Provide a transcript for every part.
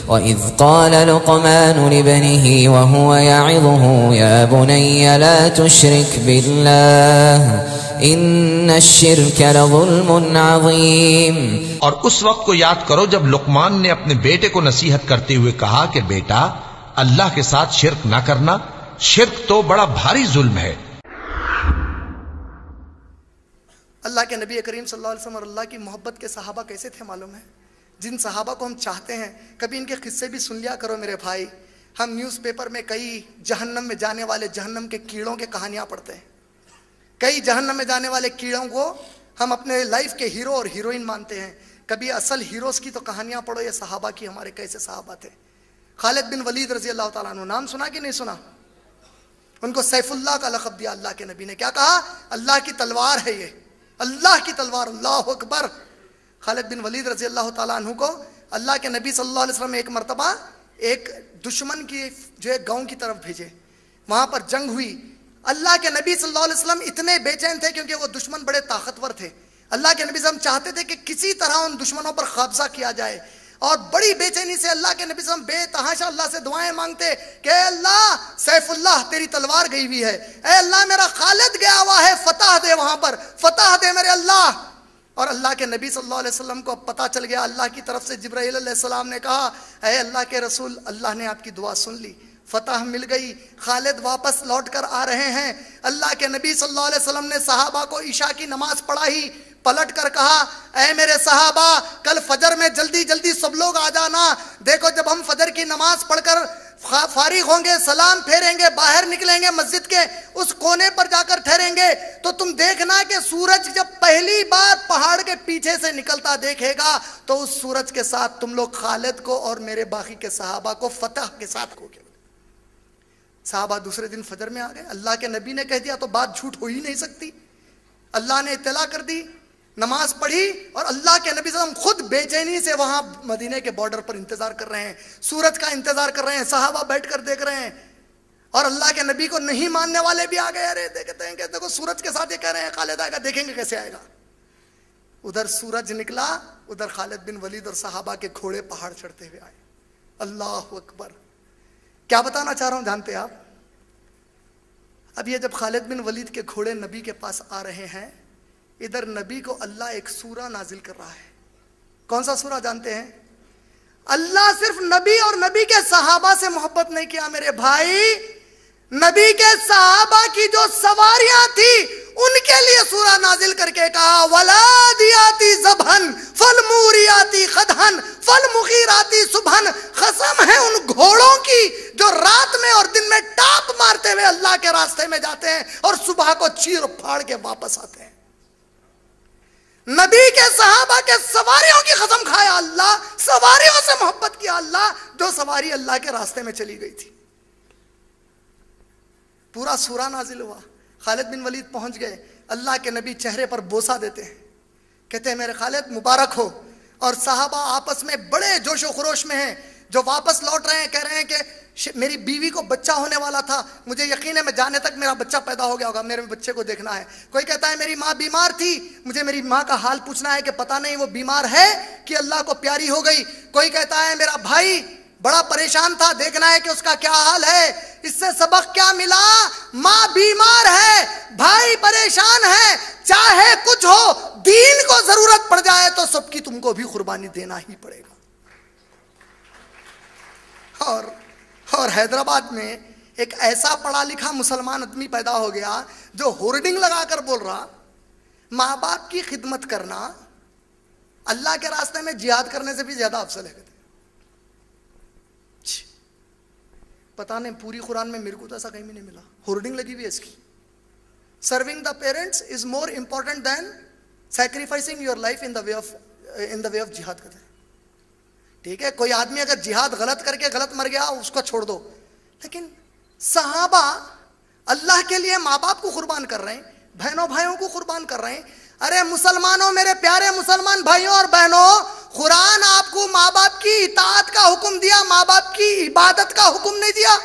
وَإِذْ قَالَ لُقْمَانُ لِابْنِهِ وَهُوَ يَعِظُهُ يَا بُنَيَّ لَا تُشْرِكْ بِاللَّهِ إِنَّ الشِّرْكَ لَظُلْمٌ عَظِيمٌ۔ اور اس وقت کو یاد کرو جب لقمان نے اپنے بیٹے کو نصیحت کرتے ہوئے کہا کہ بیٹا اللہ کے ساتھ شرک نہ کرنا، شرک تو بڑا بھاری ظلم ہے۔ اللہ کے نبی کریم صلی اللہ علیہ وسلم اور اللہ کی محبت کے صحابہ کیسے تھے معلوم ہے؟ جن صحابہ کو ہم چاہتے ہیں کبھی ان کے قصے بھی سن لیا کرو میرے بھائی۔ ہم نیوز پیپر میں کئی جہنم میں جانے والے جہنم کے کیڑوں کے کہانیاں پڑھتے ہیں، کئی جہنم میں جانے والے کیڑوں کو ہم اپنے لائف کے ہیرو اور ہیروئن مانتے ہیں۔ کبھی اصل ہیروز کی تو کہانیاں پڑھو، یہ صحابہ کی ہمارے کیسے صحابہ تھے۔ خالد بن ولید رضی اللہ تعالیٰ عنہ، نام سنا کہ نہیں سنا؟ ان کو سیف اللہ کا لقب دیا اللہ کے نبی نے۔ کیا کہا؟ اللہ کی تلوار ہے یہ، اللہ کی تلوار، اللہ اکبر۔ خالد بن ولید رضی اللہ تعالیٰ عنہ کو اللہ کے نبی صلی اللہ علیہ وسلم ایک مرتبہ ایک دشمن کی جو ہے گاؤں کی طرف بھیجے، وہاں پر جنگ ہوئی۔ اللہ کے نبی صلی اللہ علیہ وسلم اتنے بے چین تھے کیونکہ وہ دشمن بڑے طاقتور تھے۔ اللہ کے نبی صلی اللہ علیہ وسلم چاہتے تھے کہ کسی طرح ان دشمنوں پر قبضہ کیا جائے، اور بڑی بے چینی سے اللہ کے نبی صلی اللہ علیہ وسلم بے تحاشا اللہ سے دعائیں مانگتے کہ اے اللہ سیف اللہ تیری تلوار گئی ہوئی ہے، اے اللہ میرا خالد گیا ہوا ہے، فتح دے، وہاں پر فتح دے میرے اللہ۔ اور اللہ کے نبی صلی اللہ علیہ وسلم کو پتہ چل گیا، اللہ کی طرف سے جبرائیل علیہ السلام نے کہا اے اللہ کے رسول، اللہ نے آپ کی دعا سن لی، فتح مل گئی، خالد واپس لوٹ کر آ رہے ہیں۔ اللہ کے نبی صلی اللہ علیہ وسلم نے صحابہ کو عشاء کی نماز پڑھائی، پلٹ کر کہا اے میرے صحابہ کل فجر میں جلدی جلدی سب لوگ آ جانا، دیکھو جب ہم فجر کی نماز پڑھ کر فارغ ہوں گے، سلام پھیریں گے، باہر نکلیں گے مسجد کے اس کونے پر جا کر ٹھہریں گے تو تم دیکھنا کہ سورج جب پہلی بار پہاڑ کے پیچھے سے نکلتا دیکھے گا تو اس سورج کے ساتھ تم لوگ خالد کو اور میرے باقی کے صحابہ کو فتح کے ساتھ کھو گے۔ صحابہ دوسرے دن فجر میں آ گئے، اللہ کے نبی نے کہہ دیا تو بات جھوٹ ہو ہی نہیں سکتی، اللہ نے اطلاع کر دی، نماز پڑھی، اور اللہ کے نبی صلی اللہ علیہ وسلم خود بے چینی سے وہاں مدینے کے بارڈر پر انتظار کر رہے ہیں، سورج کا انتظار کر رہے ہیں، صحابہ بیٹھ کر دیکھ رہے ہیں، اور اللہ کے نبی کو نہیں ماننے والے بھی آ گئے، ارے دیکھتے ہیں کہ دیکھو سورج کے ساتھ یہ کہہ رہے ہیں خالد آئے گا، دیکھیں گے کیسے آئے گا۔ ادھر سورج نکلا، ادھر خالد بن ولید اور صحابہ کے گھوڑے پہاڑ چڑھتے ہوئے آئے۔ اللہ اکبر۔ کیا بتانا چاہ رہا ہوں جانتے آپ؟ اب یہ جب خالد بن ولید کے گھوڑے نبی کے پاس آ رہے ہیں، ادھر نبی کو اللہ ایک سورہ نازل کر رہا ہے۔ کون سا سورہ جانتے ہیں؟ اللہ صرف نبی اور نبی کے صحابہ سے محبت نہیں کیا میرے بھائی، نبی کے صحابہ کی جو سواریاں تھی ان کے لیے سورہ نازل کر کے کہا وَلَادِيَاتِ ذَبْحًا فَالْمُورِيَاتِ قَدْحًا فَالْمُغِيرَاتِ صُبْحًا۔ قسم ہے ان گھوڑوں کی جو رات میں اور دن میں ٹاپ مارتے ہوئے اللہ کے راستے میں جاتے ہیں اور صبح کو چیر پھاڑ کے واپس آتے ہیں۔ نبی کے صحابہ کے سواریوں کی قسم کھایا اللہ، سواریوں سے محبت کیا اللہ، جو سواری اللہ کے راستے میں چلی گئی تھی۔ پورا سورہ نازل ہوا، خالد بن ولید پہنچ گئے، اللہ کے نبی چہرے پر بوسہ دیتے ہیں، کہتے ہیں میرے خالد مبارک ہو، اور صحابہ آپس میں بڑے جوش و خروش میں ہیں، جو واپس لوٹ رہے ہیں کہہ رہے ہیں کہ میری بیوی کو بچہ ہونے والا تھا، مجھے یقین ہے میں جانے تک میرا بچہ پیدا ہو گیا ہوگا، میرے بچے کو دیکھنا ہے۔ کوئی کہتا ہے میری ماں بیمار تھی، مجھے میری ماں کا حال پوچھنا ہے کہ پتہ نہیں وہ بیمار ہے کہ اللہ کو پیاری ہو گئی۔ کوئی کہتا ہے میرا بھائی بڑا پریشان تھا، دیکھنا ہے کہ اس کا کیا حال ہے۔ اس سے سبق کیا ملا؟ ماں بیمار ہے، بھائی پریشان ہے، چاہے کچھ ہو دین کو ضرورت پڑ جائے تو سب کی تم کو بھی قربانی دینا ہی پڑے گا۔ اور حیدرآباد میں ایک ایسا پڑھا لکھا مسلمان آدمی پیدا ہو گیا جو ہورڈنگ لگا کر بول رہا ماں باپ کی خدمت کرنا اللہ کے راستے میں جہاد کرنے سے بھی زیادہ افضل ہے۔ پتہ نہیں پوری قرآن میں میرے کو تو ایسا کہیں بھی نہیں ملا، ہورڈنگ لگی ہوئی ہے اس کی۔ Serving the parents is more important than sacrificing your life in the way of جہاد کرتے ہیں۔ ٹھیک ہے، کوئی آدمی اگر جہاد غلط کر کے غلط مر گیا اس کو چھوڑ دو، لیکن صحابہ اللہ کے لیے ماں باپ کو قربان کر رہے ہیں، بہنوں بھائیوں کو قربان کر رہے ہیں۔ ارے مسلمانوں، میرے پیارے مسلمان بھائیوں اور بہنوں، قرآن آپ کو ماں باپ کی اطاعت کا حکم دیا، ماں باپ کی عبادت کا حکم نہیں دیا۔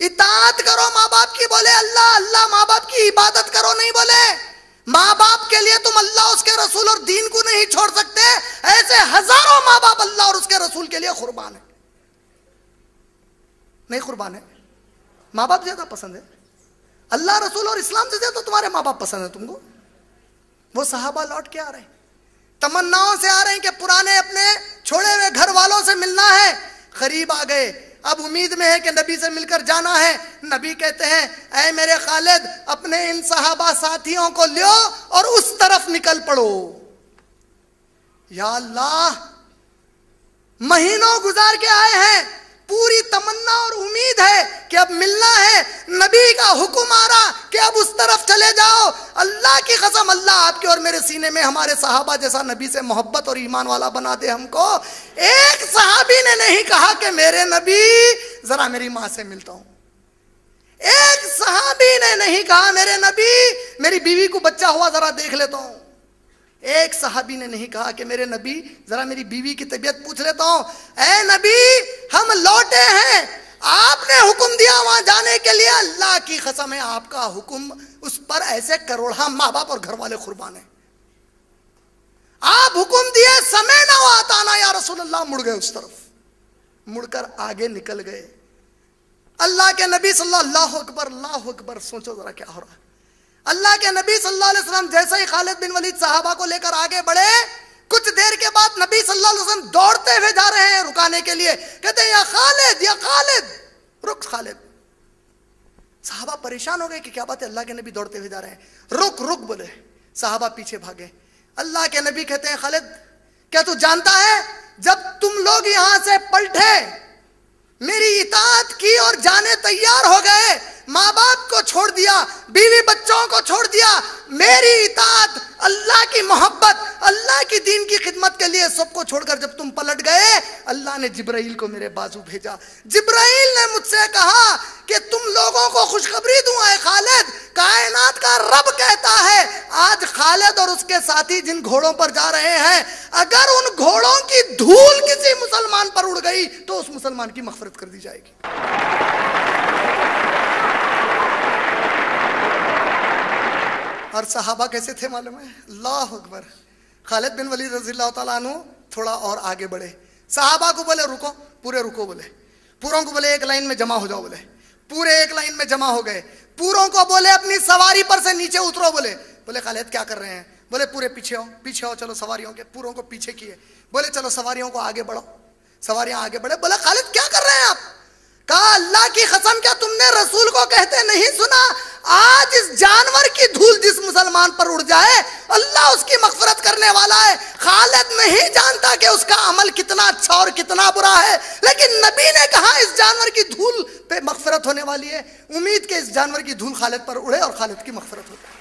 اطاعت کرو ماں باپ کی، بولے اللہ اللہ، ماں باپ کی عبادت کرو نہیں بولے۔ ماں باپ کے لیے تم اللہ اس کے رسول اور دین کو نہیں چھوڑ سکتے، ایسے ہزاروں ماں باپ اللہ اور اس کے رسول کے لیے قربان ہے. نہیں قربان ہے؟ ماں باپ زیادہ پسند ہے؟ اللہ رسول اور اسلام سے زیادہ تمہارے ماں باپ پسند ہے تم کو؟ وہ صحابہ لوٹ کے آ رہے ہیں، تمناؤں سے آ رہے ہیں کہ پرانے اپنے چھوڑے ہوئے گھر والوں سے ملنا ہے. قریب آ گئے، اب امید میں ہے کہ نبی سے مل کر جانا ہے. نبی کہتے ہیں اے میرے خالد اپنے ان صحابہ ساتھیوں کو لیو اور اس طرف نکل پڑو. یا اللہ، مہینوں گزار کے آئے ہیں، پوری تمنا اور امید ہے کہ اب ملنا ہے. نبی کا حکم آ رہا کہ اب اس طرف چلے جاؤ. اللہ کی قسم، اللہ آپ کے اور میرے سینے میں ہمارے صحابہ جیسا نبی سے محبت اور ایمان والا بنا دے ہم کو. ایک صحابی نے نہیں کہا کہ میرے نبی ذرا میری ماں سے ملتا ہوں. ایک صحابی نے نہیں کہا میرے نبی میری بیوی کو بچہ ہوا ذرا دیکھ لیتا ہوں. ایک صحابی نے نہیں کہا کہ میرے نبی ذرا میری بیوی کی طبیعت پوچھ لیتا ہوں. اے نبی ہم لوٹے ہیں، آپ نے حکم دیا وہاں جانے کے لیے. اللہ کی قسم ہے آپ کا حکم اس پر ایسے کروڑا ماں باپ اور گھر والے قربان ہیں. آپ حکم دیے سمعنا و اطعنا یا رسول اللہ، مڑ گئے اس طرف، مڑ کر آگے نکل گئے. اللہ کے نبی صلی اللہ اکبر، اللہ اکبر. سوچو ذرا کیا ہو رہا ہے. اللہ کے نبی صلی اللہ علیہ وسلم جیسے ہی خالد بن ولید صحابہ کو لے کر آگے بڑھے، کچھ دیر کے بعد نبی صلی اللہ علیہ وسلم دوڑتے ہوئے جا رہے ہیں رکانے کے لیے. کہتے ہیں یا خالد یا خالد، رک خالد. صحابہ پریشان ہو گئے کہ کیا بات ہے، اللہ کے نبی دوڑتے ہوئے جا رہے ہیں، رک رک بولے. صحابہ پیچھے بھاگے. اللہ کے نبی کہتے ہیں خالد کیا تو جانتا ہے جب تم لوگ یہاں سے پلٹے، میری اطاعت کی اور جانے تیار ہو گئے، ماں باپ کو چھوڑ دیا، بیوی بچوں کو چھوڑ دیا، میری اطاعت، اللہ کی محبت، اللہ کی دین کی خدمت کے لیے سب کو چھوڑ کر جب تم پلٹ گئے، اللہ نے جبرائیل کو میرے بازو بھیجا. جبرائیل نے مجھ سے کہا کہ تم لوگوں کو خوشخبری دوں اے خالد، کائنات کا رب کہتا ہے آج خالد اور اس کے ساتھی جن گھوڑوں پر جا رہے ہیں، اگر ان گھوڑوں کی دھول کسی مسلمان پر اڑ گئی تو اس مسلمان کی مغفرت کر دی جائے گی. اور صحابہ کیسے تھے معلوم ہے؟ اللہ اکبر. خالد بن ولید رضی اللہ تعالیٰ عنہ تھوڑا اور آگے بڑھے. صحابہ کو بولے رکو، پورے رکو بولے. پوروں کو بولے ایک لائن میں جمع ہو جاؤ بولے. پورے ایک لائن میں جمع ہو گئے. پوروں کو بولے اپنی سواری پر سے نیچے اترو بولے. بولے خالد کیا کر رہے ہیں؟ بولے پورے پیچھے ہو، پیچھے ہو، چلو سواریوں کے. پوروں کو پیچھے کیے. بولے چلو سواریوں کو آگے بڑھو. سواریاں آگے بڑھے. بولے خالد کیا کر رہے ہیں آپ؟ کہا اللہ کی قسم کیا تم نے رسول کو کہتے نہیں سنا آج اس جانور کی دھول جس مسلمان پر اڑ جائے اللہ اس کی مغفرت کرنے والا ہے. خالد نہیں جانتا کہ اس کا عمل کتنا اچھا اور کتنا برا ہے، لیکن نبی نے کہا اس جانور کی دھول پہ مغفرت ہونے والی ہے. امید کہ اس جانور کی دھول خالد پر اڑے اور خالد کی مغفرت ہو جائے.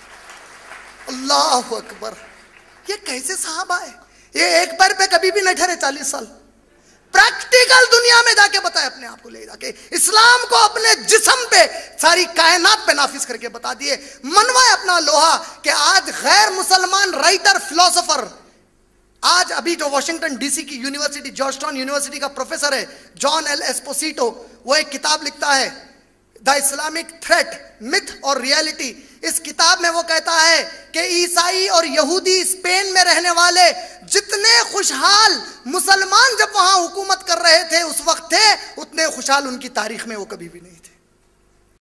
اللہ اکبر. یہ کیسے صحابہ ہے؟ یہ ایک پیر پہ کبھی بھی نہ ٹھہرے. 40 سال پریکٹیکل دنیا میں جا کے بتائے، اپنے آپ کو لے جا کے اسلام کو اپنے جسم پہ ساری کائنات پہ نافذ کر کے بتا دیے. منوائے اپنا لوہا کہ آج غیر مسلمان رائٹر فلسفر، آج ابھی جو واشنگٹن ڈی سی کی یونیورسٹی جارج ٹاؤن یونیورسٹی کا پروفیسر ہے جان ایل ایسپوسیٹو، وہ ایک کتاب لکھتا ہے دا اسلامک تھریٹ متھ اور ریالٹی. اس کتاب میں وہ کہتا ہے کہ عیسائی اور یہودی اسپین میں رہنے والے جتنے خوشحال مسلمان جب وہاں حکومت کر رہے تھے اس وقت تھے، اتنے خوشحال ان کی تاریخ میں وہ کبھی بھی نہیں تھے.